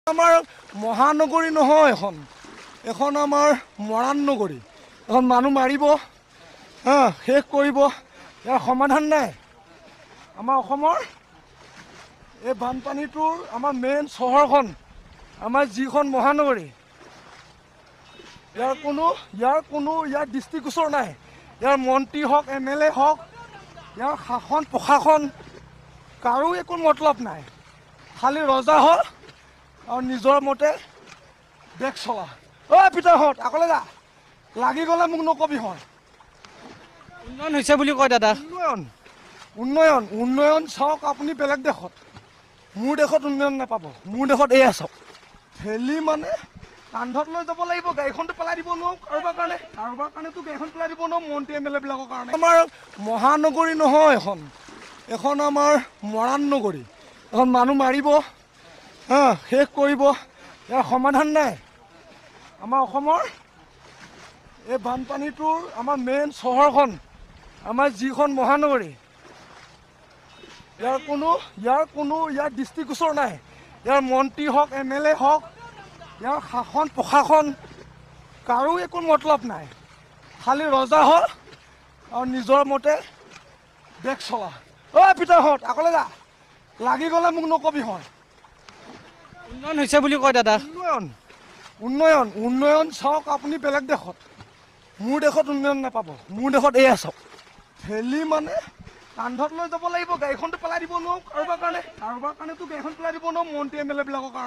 আমাৰ মহানগৰী নহয়, এখন আমাৰ মৰাণ নগৰী। এখন মানুহ মাৰিব, শেষ কৰিব, ইয়াৰ সমাধান নাই। আমাৰ অসমৰ এই বানপানীটোৰ আমাৰ মেইন চহৰখন, আমাৰ যিখন মহানগৰী, ইয়াৰ দৃষ্টিগোচৰ নাই। ইয়াৰ মন্ত্ৰী হওক, MLA হওক, ইয়াৰ শাসন প্ৰশাসন কাৰো একো মতলব নাই। খালি ৰজা হ'ল আৰু নিজৰ মতে দেশ চলা। পিতাহঁত আগলৈ যা, লাগি গ'লে মোক নকবি হয়। উন্নয়ন হৈছে বুলি কয় দাদা। উন্নয়ন চাওক আপুনি বেলেগ দেশত, মোৰ দেশত উন্নয়ন নাপাব। মোৰ দেশত এয়া চাওক, ভেলি মানে কান্ধত লৈ যাব লাগিব, গাড়ীখনটো পেলাই দিব নোৱাৰো কাৰোবাৰ কাৰণেতো গাড়ীখন পেলাই দিব নোৱাৰো, মন্ত্ৰী MLA বিলাকৰ কাৰণে। আমাৰ মহানগৰী নহয়, এখন আমাৰ মৰাণ নগৰী। এখন মানুহ মাৰিব, শেষ কৰিব, ইয়াৰ সমাধান নাই। আমাৰ অসমৰ এই বানপানীটোৰ আমাৰ মেইন চহৰখন, আমাৰ যিখন মহানগৰী, ইয়াৰ দৃষ্টিগোচৰ নাই। ইয়াৰ মন্ত্ৰী হওক, MLA হওক, ইয়াৰ শাসন প্ৰশাসন কাৰো একো মতলব নাই। খালি ৰজা হ'ল আৰু নিজৰ মতে দেশ চলা। পিতাহঁত আগলৈ যা, লাগি গ'লে মোক নকবি হয়। উন্নয়ন হৈছে বুলি কয় দাদা। উন্নয়ন চাওক আপুনি বেলেগ দেশত, মোৰ দেশত উন্নয়ন নাপাব। মোৰ দেশত এয়া চাওক, ভেলি মানে কান্ধত লৈ যাব লাগিব, গাড়ীখনটো পেলাই দিব নোৱাৰো কাৰোবাৰ কাৰণেতো গাড়ীখন পেলাই দিব নোৱাৰো, মন্ত্ৰী MLA বিলাকৰ কাৰণে।